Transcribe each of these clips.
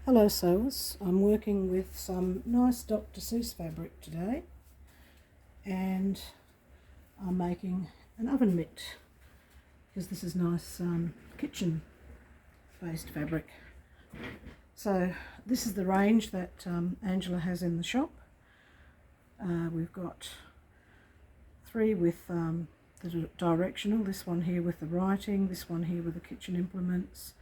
Hello sewers, I'm working with some nice Dr. Seuss fabric today and I'm making an oven mitt because this is nice kitchen based fabric. So this is the range that Angela has in the shop. We've got three with the directional, this one here with the writing, this one here with the kitchen implements,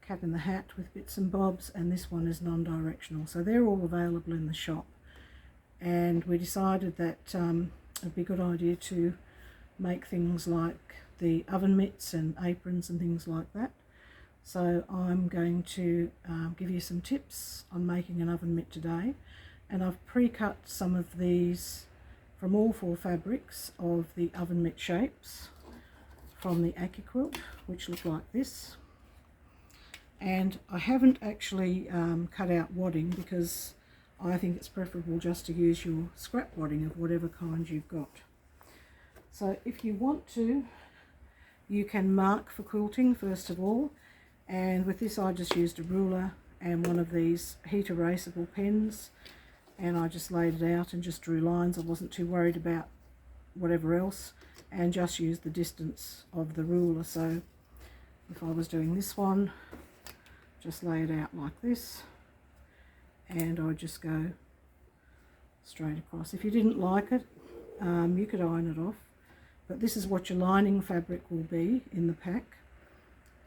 Cat in the Hat with bits and bobs, and this one is non-directional. So they're all available in the shop, and we decided that it'd be a good idea to make things like the oven mitts and aprons and things like that. So I'm going to give you some tips on making an oven mitt today, and I've pre-cut some of these from all four fabrics of the oven mitt shapes from the AccuQuilt, which look like this. And I haven't actually cut out wadding because I think it's preferable just to use your scrap wadding of whatever kind you've got. So if you want to, you can mark for quilting first of all, and with this I just used a ruler and one of these heat erasable pens, and I just laid it out and just drew lines. I wasn't too worried about whatever else, and just used the distance of the ruler. So if I was doing this one, just lay it out like this, and I just go straight across. If you didn't like it, you could iron it off, but this is what your lining fabric will be in the pack,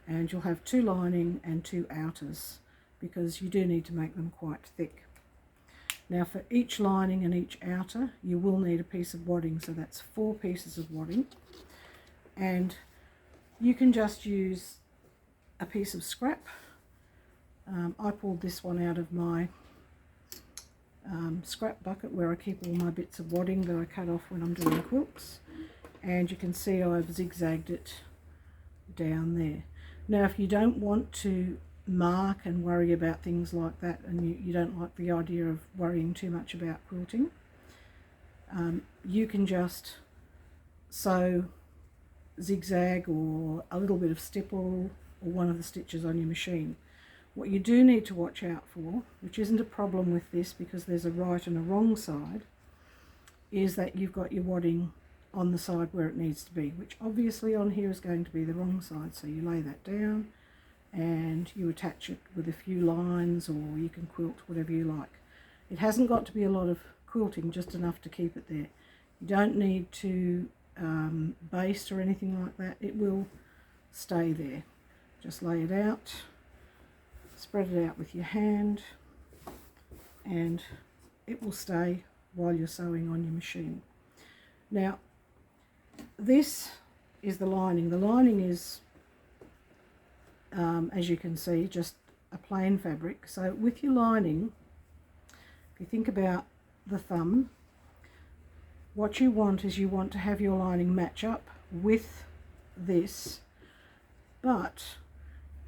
and you'll have two lining and two outers because you do need to make them quite thick. Now for each lining and each outer you will need a piece of wadding, so that's 4 pieces of wadding, and you can just use a piece of scrap. I pulled this one out of my scrap bucket where I keep all my bits of wadding that I cut off when I'm doing quilts, and you can see I've zigzagged it down there. Now if you don't want to mark and worry about things like that, and you don't like the idea of worrying too much about quilting, you can just sew zigzag or a little bit of stipple or one of the stitches on your machine. What you do need to watch out for, which isn't a problem with this because there's a right and a wrong side, is that you've got your wadding on the side where it needs to be, which obviously on here is going to be the wrong side. So you lay that down and you attach it with a few lines, or you can quilt whatever you like. It hasn't got to be a lot of quilting, just enough to keep it there. You don't need to baste or anything like that. It will stay there. Just lay it out. Spread it out with your hand, and it will stay while you're sewing on your machine. Now this is the lining. The lining is, as you can see, just a plain fabric. So with your lining, if you think about the thumb, what you want is you want to have your lining match up with this, but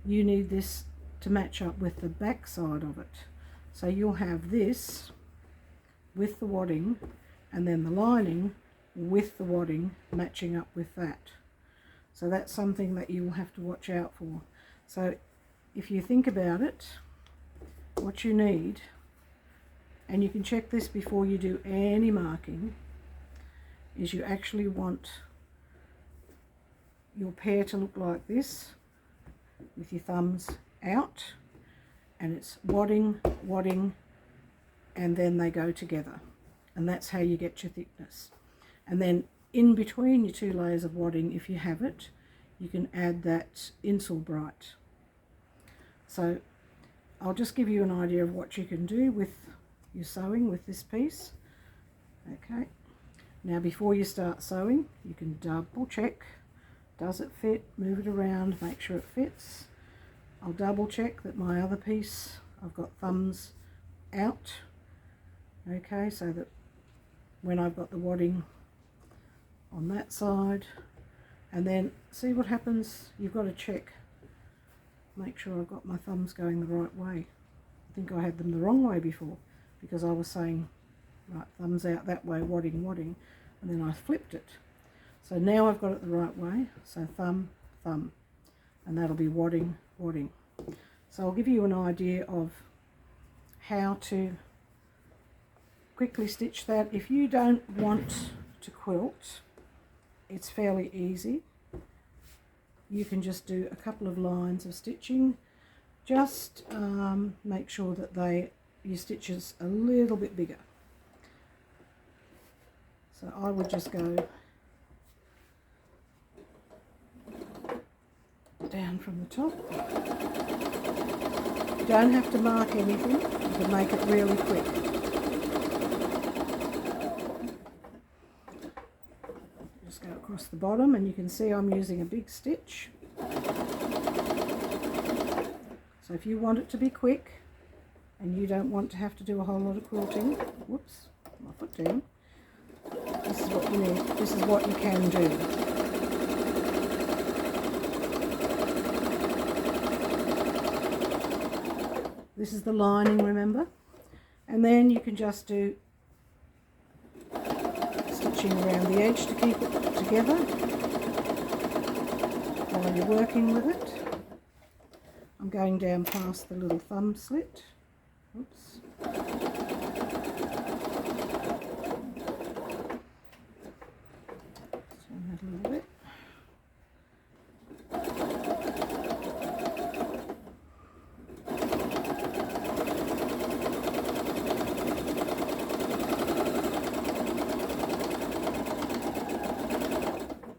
you need this to match up with the back side of it. So you'll have this with the wadding, and then the lining with the wadding matching up with that. So that's something that you will have to watch out for. So if you think about it, what you need, and you can check this before you do any marking, is you actually want your pear to look like this with your thumbs out, and it's wadding, wadding, and then they go together, and that's how you get your thickness. And then in between your two layers of wadding, if you have it, you can add that Insel Bright. So I'll just give you an idea of what you can do with your sewing with this piece. Okay, now before you start sewing, you can double check, does it fit, move it around, make sure it fits. I'll double check that my other piece, I've got thumbs out, okay, so that when I've got the wadding on that side, and then see what happens. You've got to check, make sure I've got my thumbs going the right way. I think I had them the wrong way before because I was saying, right, thumbs out that way, wadding, wadding, and then I flipped it. So now I've got it the right way, so thumb, thumb, and that'll be wadding, wadding. So I'll give you an idea of how to quickly stitch that. If you don't want to quilt, it's fairly easy. You can just do a couple of lines of stitching. Just make sure that your stitches a little bit bigger. So I would just go down from the top. You don't have to mark anything, you can make it really quick. Just go across the bottom, and you can see I'm using a big stitch. So if you want it to be quick and you don't want to have to do a whole lot of quilting, whoops, my foot down, this is what you need, this is what you can do. This is the lining, remember? And then you can just do stitching around the edge to keep it together while you're working with it. I'm going down past the little thumb slit. Oops. Turn that a little bit.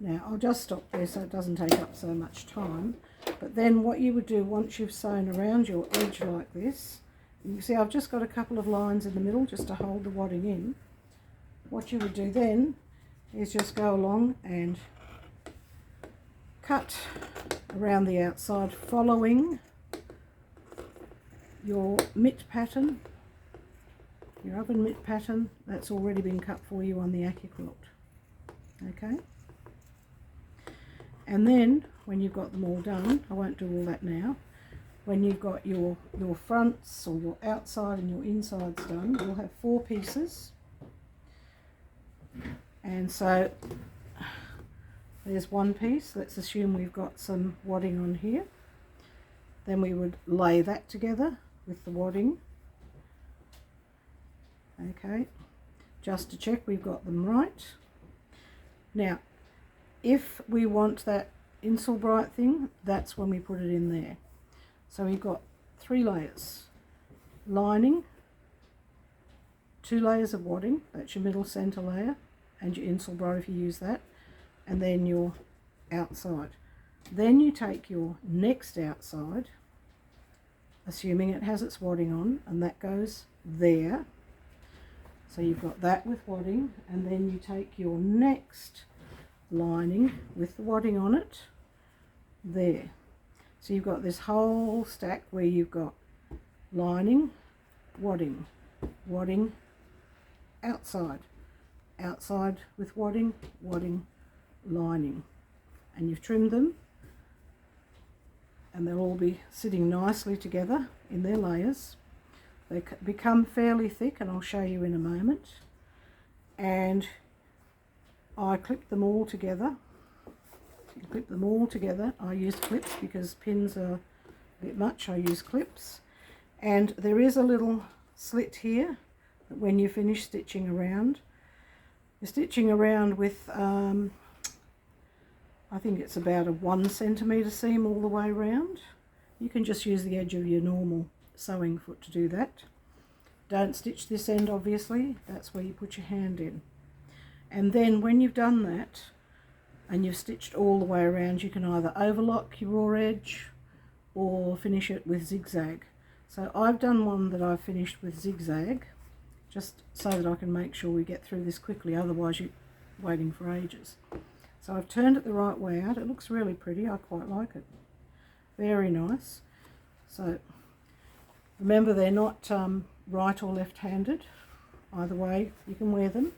Now I'll just stop there so it doesn't take up so much time. But then what you would do once you've sewn around your edge like this, you can see I've just got a couple of lines in the middle just to hold the wadding in. What you would do then is just go along and cut around the outside following your mitt pattern, your oven mitt pattern that's already been cut for you on the AccuQuilt. Okay? And then when you've got them all done, I won't do all that now, when you've got your fronts or your outside and your insides done, you'll have 4 pieces. And so there's one piece. Let's assume we've got some wadding on here. Then we would lay that together with the wadding. Okay, just to check we've got them right. Now, if we want that insel bright thing, that's when we put it in there. So we've got 3 layers. Lining, 2 layers of wadding, that's your middle centre layer, and your insel bright if you use that, and then your outside. Then you take your next outside, assuming it has its wadding on, and that goes there. So you've got that with wadding, and then you take your next lining with the wadding on it there. So you've got this whole stack where you've got lining, wadding, wadding, outside, outside with wadding, wadding, lining, and you've trimmed them, and they'll all be sitting nicely together in their layers. They become fairly thick, and I'll show you in a moment. And I clip them all together. Clip them all together. I use clips because pins are a bit much. I use clips. And there is a little slit here that when you finish stitching around, you're stitching around with I think it's about a 1 centimetre seam all the way around. You can just use the edge of your normal sewing foot to do that. Don't stitch this end, obviously. That's where you put your hand in. And then when you've done that and you've stitched all the way around, you can either overlock your raw edge or finish it with zigzag. So I've done one that I've finished with zigzag, just so that I can make sure we get through this quickly, otherwise you're waiting for ages. So I've turned it the right way out. It looks really pretty. I quite like it. Very nice. So remember, they're not right or left-handed. Either way you can wear them.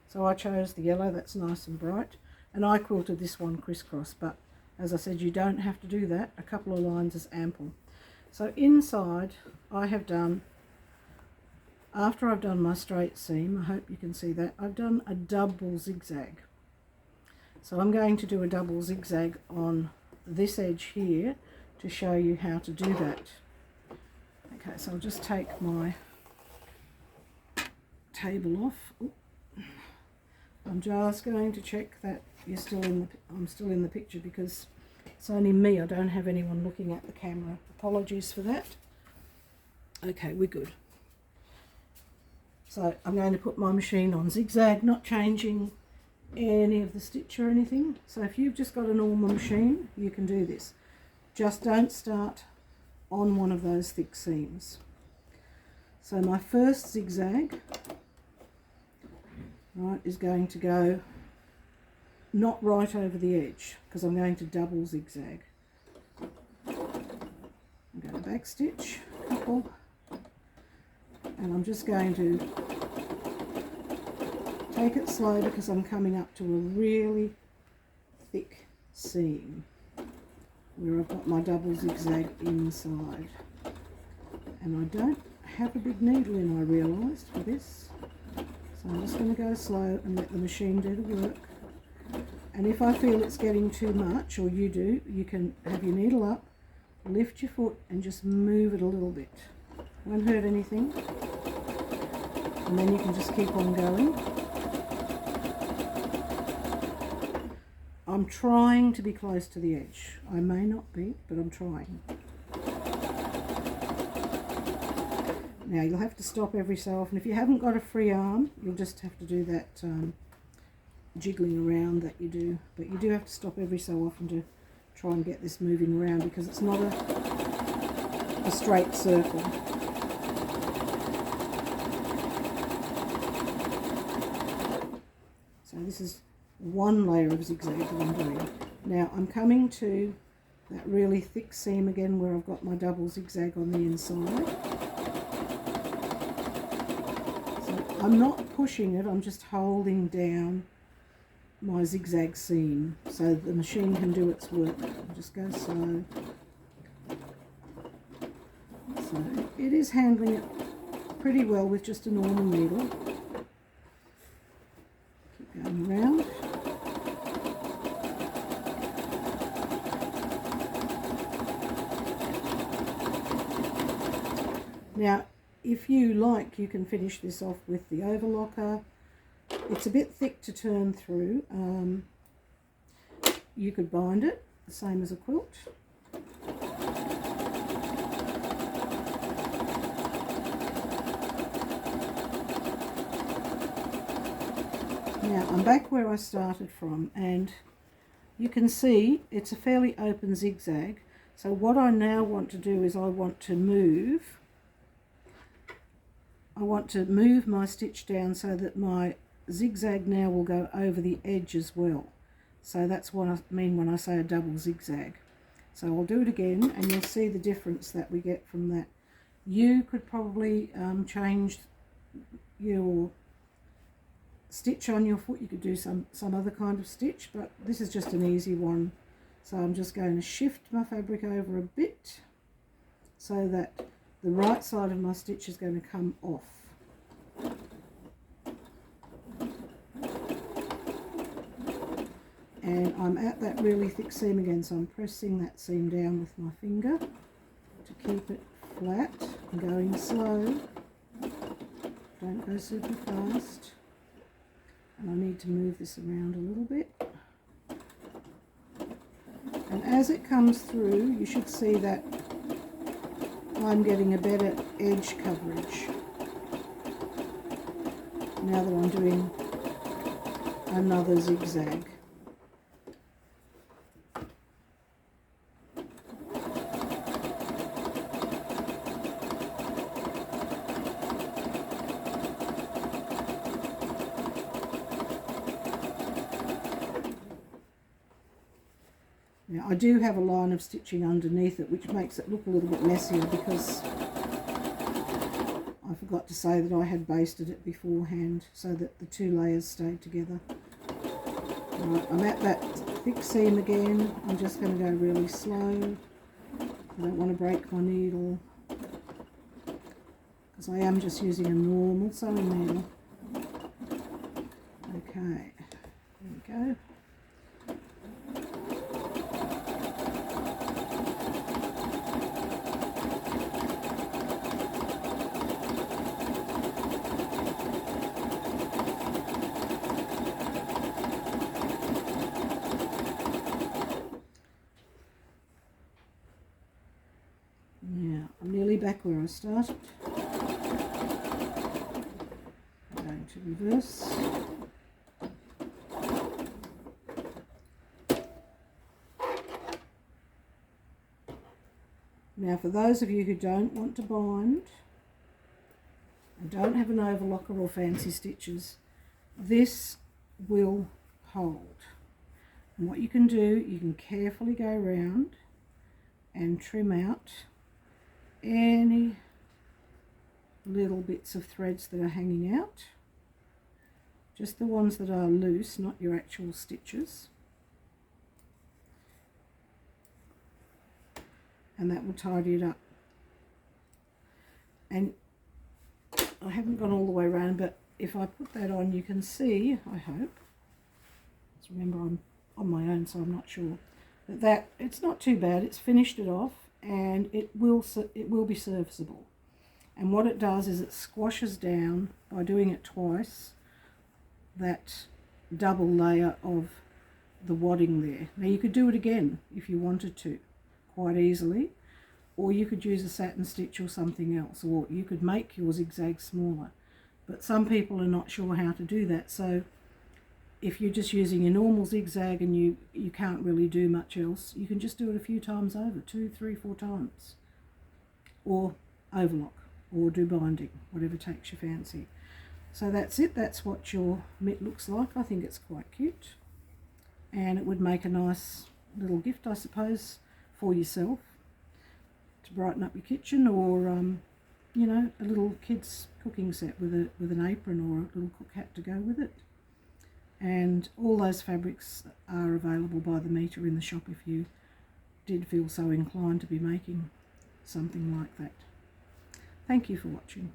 So I chose the yellow, that's nice and bright, and I quilted this one crisscross, but as I said, you don't have to do that. A couple of lines is ample. So inside I have done, after I've done my straight seam, I hope you can see that, I've done a double zigzag. So I'm going to do a double zigzag on this edge here to show you how to do that. Okay, so I'll just take my table off. Ooh. I'm just going to check that I'm still in the picture, because it's only me. I don't have anyone looking at the camera. Apologies for that. Okay, we're good. So I'm going to put my machine on zigzag, not changing any of the stitch or anything. So if you've just got a normal machine, you can do this. Just don't start on one of those thick seams. So my first zigzag, right, is going to go not right over the edge, because I'm going to double zigzag. I'm going to back stitch a couple, and I'm just going to take it slow because I'm coming up to a really thick seam where I've got my double zigzag inside. And I don't have a big needle in, I realised, for this. So I'm just going to go slow and let the machine do the work. And if I feel it's getting too much, or you do, you can have your needle up, lift your foot and just move it a little bit. Won't hurt anything. And then you can just keep on going. I'm trying to be close to the edge. I may not be, but I'm trying. Now you'll have to stop every so often. If you haven't got a free arm, you'll just have to do that jiggling around that you do. But you do have to stop every so often to try and get this moving around, because it's not a straight circle. So this is one layer of zigzag that I'm doing. Now I'm coming to that really thick seam again where I've got my double zigzag on the inside. So I'm not pushing it, I'm just holding down my zigzag seam so the machine can do its work. I'll just go slow. So it is handling it pretty well with just a normal needle. Keep going around. Now, if you like, you can finish this off with the overlocker. It's a bit thick to turn through. You could bind it, the same as a quilt. Now, I'm back where I started from, and you can see it's a fairly open zigzag. So what I now want to do is I want to move my stitch down so that my zigzag now will go over the edge as well. So that's what I mean when I say a double zigzag. So I'll do it again and you'll see the difference that we get from that. You could probably change your stitch on your foot. You could do some other kind of stitch, but this is just an easy one. So I'm just going to shift my fabric over a bit so that the right side of my stitch is going to come off. And I'm at that really thick seam again, so I'm pressing that seam down with my finger to keep it flat and going slow. Don't go super fast. And I need to move this around a little bit. And as it comes through, you should see that I'm getting a better edge coverage now that I'm doing another zigzag. Now I do have a line of stitching underneath it, which makes it look a little bit messier because I forgot to say that I had basted it beforehand so that the two layers stayed together. Right, I'm at that thick seam again. I'm just going to go really slow. I don't want to break my needle because I am just using a normal sewing needle. Okay, there we go. I'm nearly back where I started. I'm going to reverse. Now for those of you who don't want to bind and don't have an overlocker or fancy stitches, this will hold. And what you can do, you can carefully go around and trim out any little bits of threads that are hanging out. Just the ones that are loose, not your actual stitches. And that will tidy it up. And I haven't gone all the way around, but if I put that on, you can see, I hope, let's remember I'm on my own, so I'm not sure, that it's not too bad. It's finished it off, and it will be serviceable. And what it does is it squashes down, by doing it twice, that double layer of the wadding there. Now you could do it again if you wanted to, quite easily, or you could use a satin stitch or something else, or you could make your zigzag smaller, but some people are not sure how to do that. So if you're just using your normal zigzag and you can't really do much else, you can just do it a few times over, 2, 3, 4 times, or overlock, or do binding, whatever takes your fancy. So that's it. That's what your mitt looks like. I think it's quite cute, and it would make a nice little gift, I suppose, for yourself to brighten up your kitchen, or you know, a little kids cooking set with an apron or a little cook hat to go with it. And all those fabrics are available by the metre in the shop if you did feel so inclined to be making something like that. Thank you for watching.